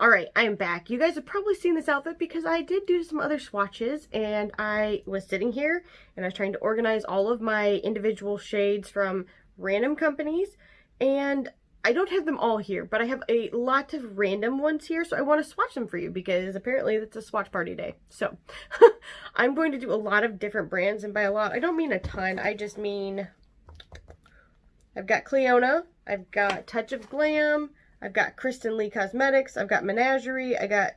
Alright, I am back. You guys have probably seen this outfit because I did do some other swatches, and I was sitting here and I was trying to organize all of my individual shades from random companies, and I don't have them all here, but I have a lot of random ones here, so I want to swatch them for you because apparently it's a swatch party day. So I'm going to do a lot of different brands, and by a lot, I don't mean a ton, I just mean I've got Clionadh, I've got Touch of Glam, I've got Kristen Lee Cosmetics, I've got Menagerie, I got,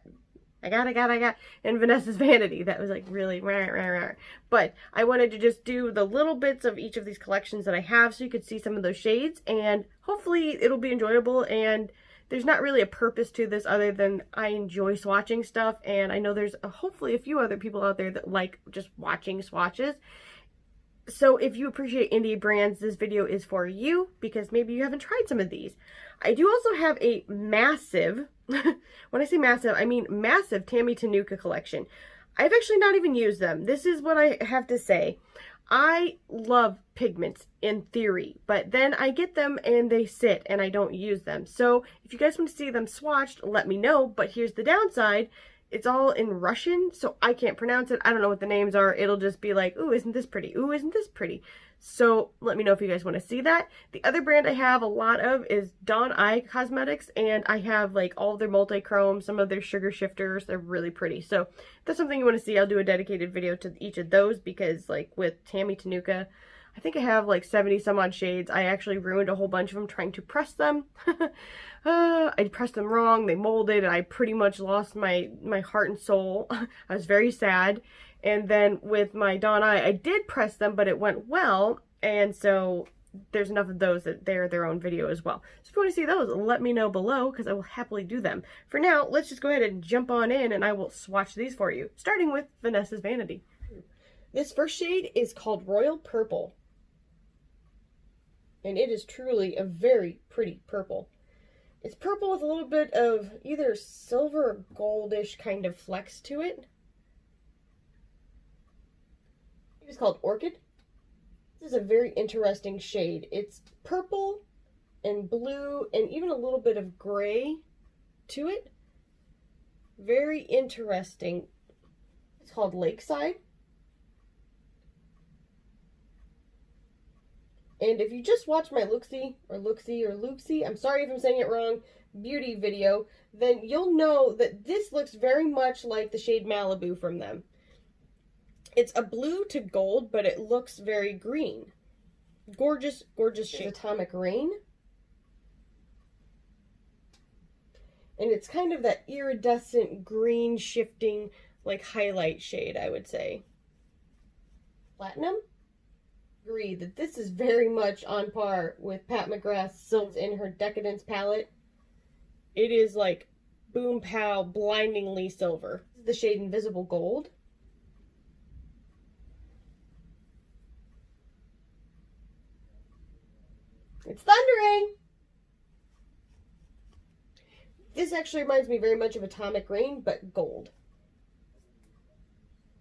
and Vanessa's Vanity. That was like really rah, rah, rah. But I wanted to just do the little bits of each of these collections that I have so you could see some of those shades, and hopefully it'll be enjoyable. And there's not really a purpose to this other than I enjoy swatching stuff, and I know there's hopefully a few other people out there that like just watching swatches. So if you appreciate indie brands, this video is for you because maybe you haven't tried some of these. I do also have a massive, when I say massive, I mean massive Tammy Tenuka collection. I've actually not even used them. This is what I have to say. I love pigments in theory, but then I get them and they sit and I don't use them. So if you guys want to see them swatched, let me know. But here's the downside. It's all in Russian, so I can't pronounce it. I don't know what the names are. It'll just be like, ooh, isn't this pretty? Ooh, isn't this pretty? So let me know if you guys want to see that. The other brand I have a lot of is Untitled Cosmetics, and I have like all of their multi-chrome, some of their sugar shifters. They're really pretty. So if that's something you want to see, I'll do a dedicated video to each of those because like with Tammy Tenuka, I think I have like 70 some odd shades. I actually ruined a whole bunch of them trying to press them. I pressed them wrong, they molded, and I pretty much lost my heart and soul. I was very sad. And then with my Dawn Eye, I did press them, but it went well, and so there's enough of those that they're their own video as well. So if you want to see those, let me know below, because I will happily do them. For now, let's just go ahead and jump on in, and I will swatch these for you, starting with Vanessa's Vanity. This first shade is called Royal Purple, and it is truly a very pretty purple. It's purple with a little bit of either silver or goldish kind of flecks to it. It is called Orchid. This is a very interesting shade. It's purple and blue and even a little bit of gray to it. Very interesting. It's called Lakeside. And if you just watch my Looksy, I'm sorry if I'm saying it wrong, beauty video, then you'll know that this looks very much like the shade Malibu from them. It's a blue to gold, but it looks very green. Gorgeous, gorgeous shade. Atomic Rain. And it's kind of that iridescent green shifting, like highlight shade, I would say. Platinum. Agree that this is very much on par with Pat McGrath's Silks in her Decadence palette. It is like boom pow, blindingly silver. This is the shade Invisible Gold. It's thundering! This actually reminds me very much of Atomic Rain, but gold.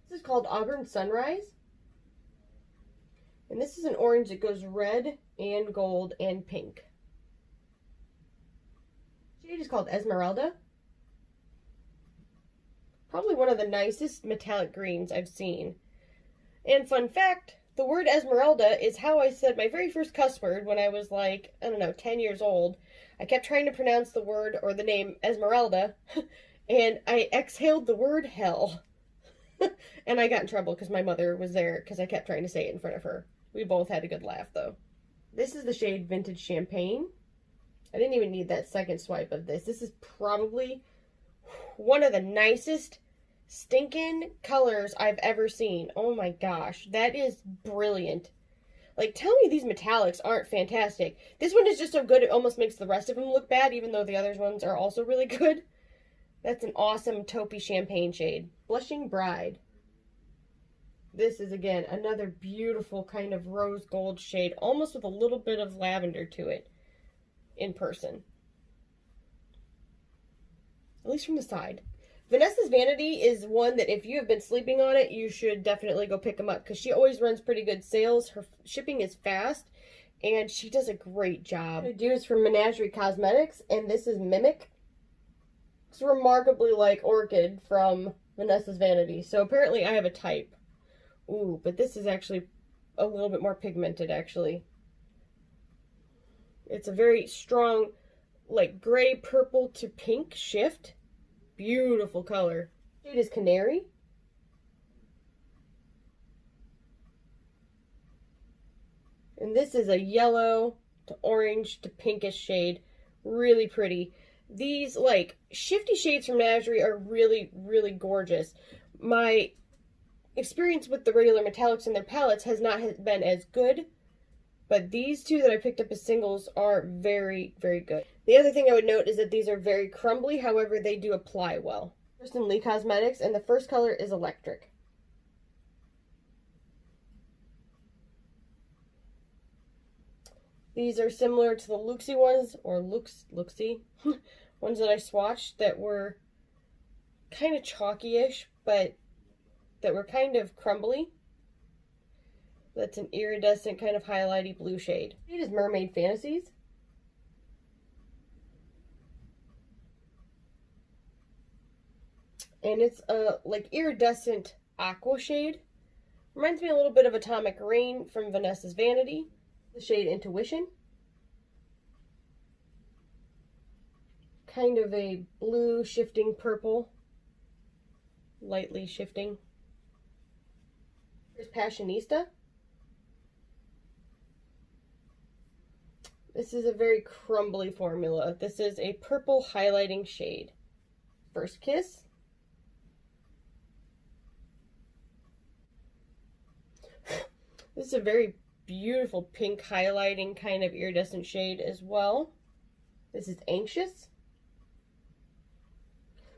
This is called Auburn Sunrise. And this is an orange that goes red and gold and pink. The shade is called Esmeralda. Probably one of the nicest metallic greens I've seen. And fun fact, the word Esmeralda is how I said my very first cuss word when I was like, I don't know, 10 years old. I kept trying to pronounce the word or the name Esmeralda, and I exhaled the word hell. And I got in trouble because my mother was there because I kept trying to say it in front of her. We both had a good laugh, though. This is the shade Vintage Champagne. I didn't even need that second swipe of this. This is probably one of the nicest stinking colors I've ever seen. Oh my gosh, that is brilliant. Like, tell me these metallics aren't fantastic. This one is just so good it almost makes the rest of them look bad, even though the other ones are also really good. That's an awesome taupey champagne shade. Blushing Bride. This is, again, another beautiful kind of rose gold shade, almost with a little bit of lavender to it in person. At least from the side. Vanessa's Vanity is one that if you have been sleeping on it, you should definitely go pick them up because she always runs pretty good sales. Her shipping is fast, and she does a great job. What I do is from Menagerie Cosmetics, and this is Mimic. It's remarkably like Orchid from Vanessa's Vanity. So apparently I have a type. Ooh, but this is actually a little bit more pigmented, actually. It's a very strong, like, gray, purple to pink shift. Beautiful color. Shade is Canary. And this is a yellow to orange to pinkish shade. Really pretty. These, like, shifty shades from Menagerie are really, really gorgeous. My experience with the regular metallics in their palettes has not been as good, but these two that I picked up as singles are very, very good. The other thing I would note is that these are very crumbly, however, they do apply well. Kristen Lee Cosmetics, and the first color is Electric. These are similar to the Luxie ones, or Luxie, ones that I swatched that were kind of chalky-ish, but that were kind of crumbly. That's an iridescent kind of highlighty blue shade. It is Mermaid Fantasies. And it's a like iridescent aqua shade. Reminds me a little bit of Atomic Rain from Vanessa's Vanity. The shade Intuition. Kind of a blue shifting purple. Lightly shifting. Here's Passionista. This is a very crumbly formula. This is a purple highlighting shade. First Kiss. This is a very beautiful pink highlighting kind of iridescent shade as well. This is Anxious.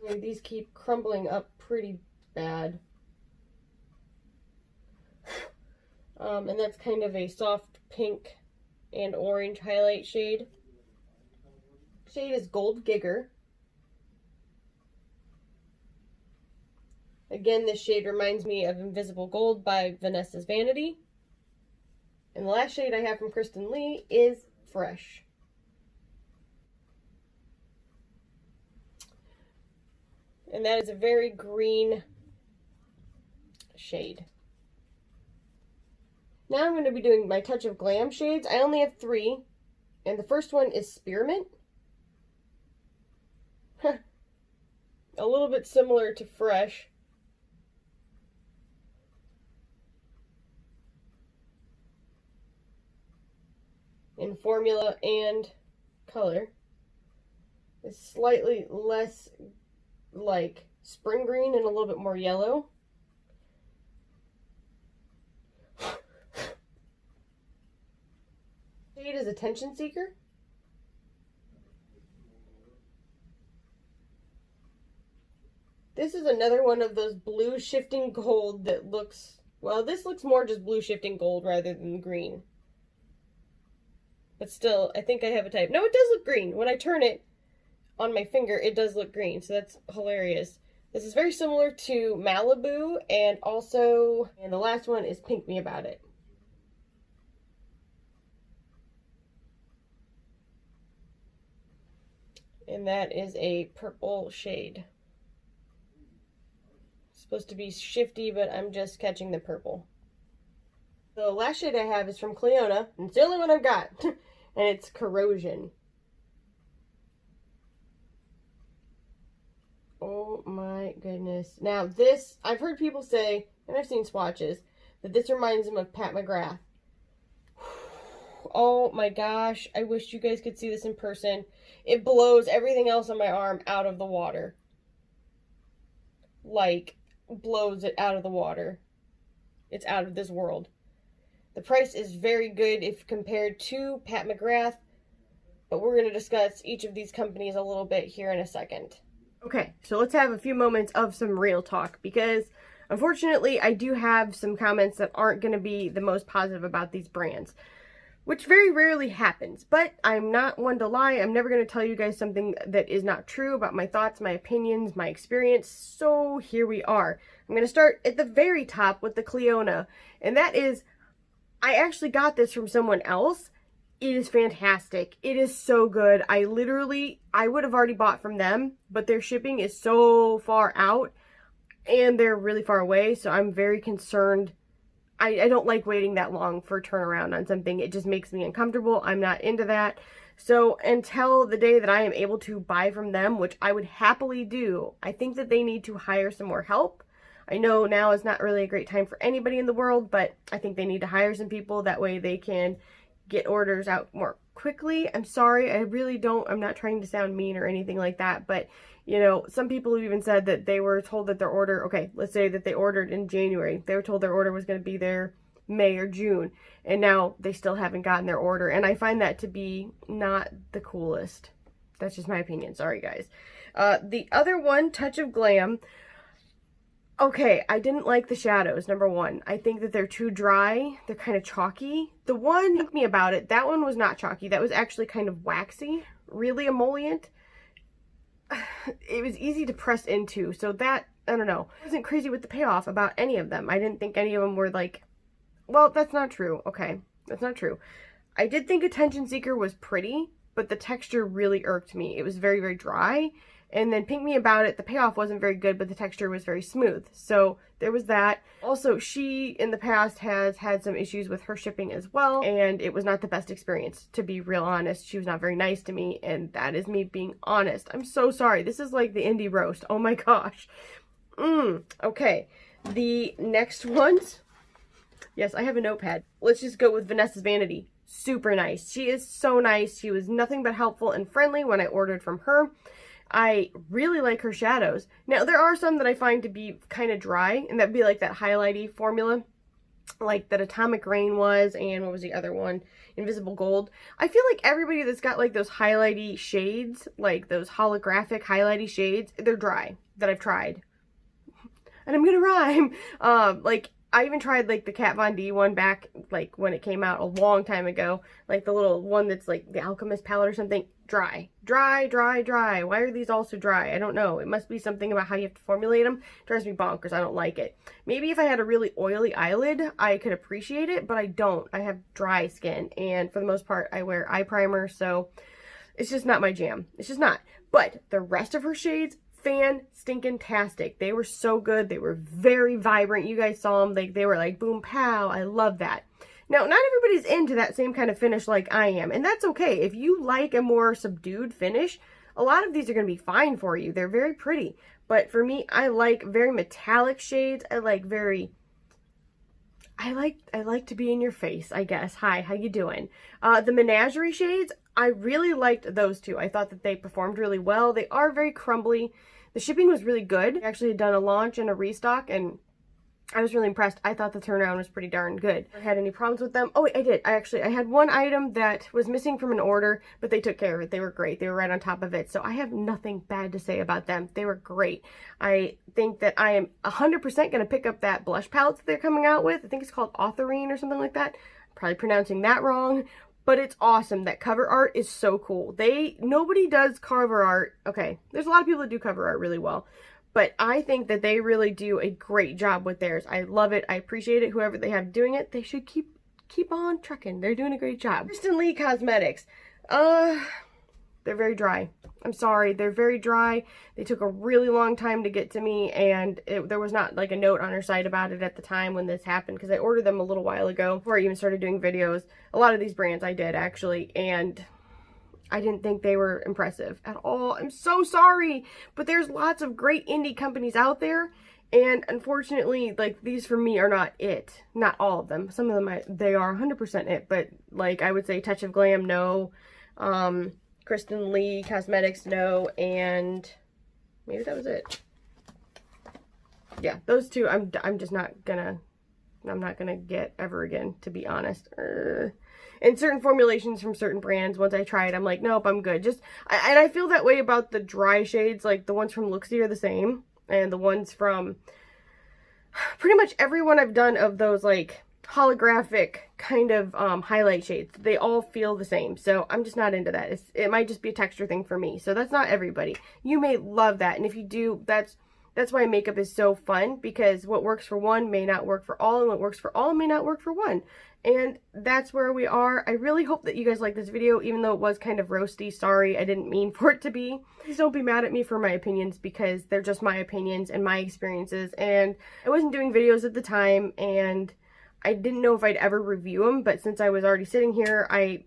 And these keep crumbling up pretty bad. And that's kind of a soft pink and orange highlight shade. Shade is Gold Gigger. Again, this shade reminds me of Invisible Gold by Vanessa's Vanity. And the last shade I have from Kristen Lee is Fresh. And that is a very green shade. Now I'm going to be doing my Touch of Glam shades. I only have 3. And the first one is Spearmint. A little bit similar to Fresh. In formula and color. It's slightly less like spring green and a little bit more yellow. Shade is Attention Seeker. This is another one of those blue shifting gold that looks, well, this looks more just blue shifting gold rather than green. But still, I think I have a type. No, it does look green. When I turn it on my finger, it does look green, so that's hilarious. This is very similar to Malibu, and also, and the last one is Pink Me About It. And that is a purple shade. It's supposed to be shifty, but I'm just catching the purple. The last shade I have is from Clionadh, and it's the only one I've got. And it's Corrosion. Oh my goodness. Now this, I've heard people say, and I've seen swatches, that this reminds them of Pat McGrath. Oh my gosh, I wish you guys could see this in person. It blows everything else on my arm out of the water. Like, blows it out of the water. It's out of this world. The price is very good if compared to Pat McGrath, but we're going to discuss each of these companies a little bit here in a second. Okay, so let's have a few moments of some real talk, because unfortunately I do have some comments that aren't going to be the most positive about these brands, which very rarely happens, but I'm not one to lie. I'm never going to tell you guys something that is not true about my thoughts, my opinions, my experience, so here we are. I'm going to start at the very top with the Clionadh, and that is, I actually got this from someone else, It is fantastic. It is so good. I would have already bought from them, but their shipping is so far out and they're really far away, so I'm very concerned. I don't like waiting that long for a turnaround on something. It just makes me uncomfortable. I'm not into that. So until the day that I am able to buy from them, which I would happily do, I think that they need to hire some more help. I know now is not really a great time for anybody in the world, but I think they need to hire some people. That way they can get orders out more quickly. I'm sorry, I'm not trying to sound mean or anything like that, but you know, some people have even said that they were told that their order, okay, let's say that they ordered in January. They were told their order was going to be there May or June, and now they still haven't gotten their order, and I find that to be not the coolest. That's just my opinion. Sorry, guys. The other one, Touch of Glam. Okay, I didn't like the shadows, number one. I think that they're too dry. They're kind of chalky. The one, think me about it, that one was not chalky. That was actually kind of waxy, really emollient. It was easy to press into, so that, I don't know. I wasn't crazy with the payoff about any of them. I didn't think any of them were like, well, that's not true. Okay, that's not true. I did think Attention Seeker was pretty, but the texture really irked me. It was very, very dry. And then Pink Me About It, the payoff wasn't very good, but the texture was very smooth. So there was that. Also, she, in the past, has had some issues with her shipping as well, and it was not the best experience, to be real honest. She was not very nice to me, and that is me being honest. I'm so sorry. This is like the indie roast. Oh my gosh. Okay. The next ones. Yes, I have a notepad. Let's just go with Vanessa's Vanity. Super nice. She is so nice. She was nothing but helpful and friendly when I ordered from her. I really like her shadows. Now, there are some that I find to be kind of dry, and that'd be like that highlighty formula, like that Atomic Rain was, and what was the other one? Invisible Gold. I feel like everybody that's got like those highlighty shades, like those holographic highlighty shades, they're dry, that I've tried. And I'm gonna rhyme. Like, I even tried like the Kat Von D one back, like when it came out a long time ago, like the little one that's like the Alchemist palette or something. Dry, dry, dry, dry. Why are these all so dry? I don't know. It must be something about how you have to formulate them. It drives me bonkers. I don't like it. Maybe if I had a really oily eyelid, I could appreciate it, but I don't. I have dry skin, and for the most part, I wear eye primer, so it's just not my jam. It's just not. But the rest of her shades, fan-stinkin-tastic. They were so good. They were very vibrant. You guys saw them. They were like boom, pow. I love that. Now, not everybody's into that same kind of finish like I am, and that's okay. If you like a more subdued finish, a lot of these are going to be fine for you. They're very pretty, but for me, I like very metallic shades. I like to be in your face, I guess. Hi, how you doing? The Menagerie shades, I really liked those two. I thought that they performed really well. They are very crumbly. The shipping was really good. I actually had done a launch and a restock, and I was really impressed. I thought the turnaround was pretty darn good. I had any problems with them? Oh, wait, I did. I had one item that was missing from an order, but they took care of it. They were great. They were right on top of it. So I have nothing bad to say about them. They were great. I think that I am 100% going to pick up that blush palette that they're coming out with. I think it's called Authorine or something like that. I'm probably pronouncing that wrong, but it's awesome. That cover art is so cool. Nobody does cover art. Okay, there's a lot of people that do cover art really well, but I think that they really do a great job with theirs. I love it. I appreciate it. Whoever they have doing it, they should keep on trucking. They're doing a great job. Kristen Lee Cosmetics. They're very dry. I'm sorry. They're very dry. They took a really long time to get to me, and there was not like a note on her site about it at the time when this happened, because I ordered them a little while ago before I even started doing videos. A lot of these brands I did, actually, and I didn't think they were impressive at all. I'm so sorry, but there's lots of great indie companies out there, and unfortunately, like, these for me are not it. Not all of them. Some of them, they are 100% it, but, like, I would say Touch of Glam, no. Kristen Lee Cosmetics, no, and maybe that was it. Yeah, those two, I'm just not gonna get ever again, to be honest. And certain formulations from certain brands, once I try it, I'm like, nope, I'm good. And I feel that way about the dry shades. Like, the ones from Looksy are the same, and the ones from pretty much everyone I've done of those, like, holographic kind of highlight shades, they all feel the same. So I'm just not into that. It might just be a texture thing for me. So that's not everybody. You may love that, and if you do, that's That's why makeup is so fun, because what works for one may not work for all, and what works for all may not work for one. And that's where we are. I really hope that you guys like this video, even though it was kind of roasty. Sorry, I didn't mean for it to be. Please don't be mad at me for my opinions, because they're just my opinions and my experiences. And I wasn't doing videos at the time, and I didn't know if I'd ever review them, but since I was already sitting here, I,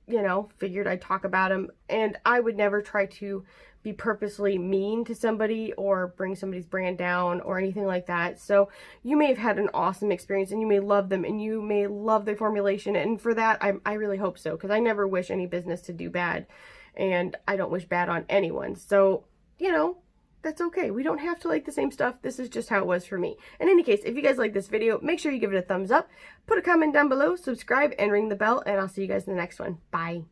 you know, figured I'd talk about them. And I would never try to be purposely mean to somebody or bring somebody's brand down or anything like that. So you may have had an awesome experience, and you may love them, and you may love their formulation, and for that I really hope so, because I never wish any business to do bad, and I don't wish bad on anyone. So, you know, that's okay. We don't have to like the same stuff. This is just how it was for me. In any case, if you guys like this video, make sure you give it a thumbs up, put a comment down below, subscribe, and ring the bell, and I'll see you guys in the next one. Bye.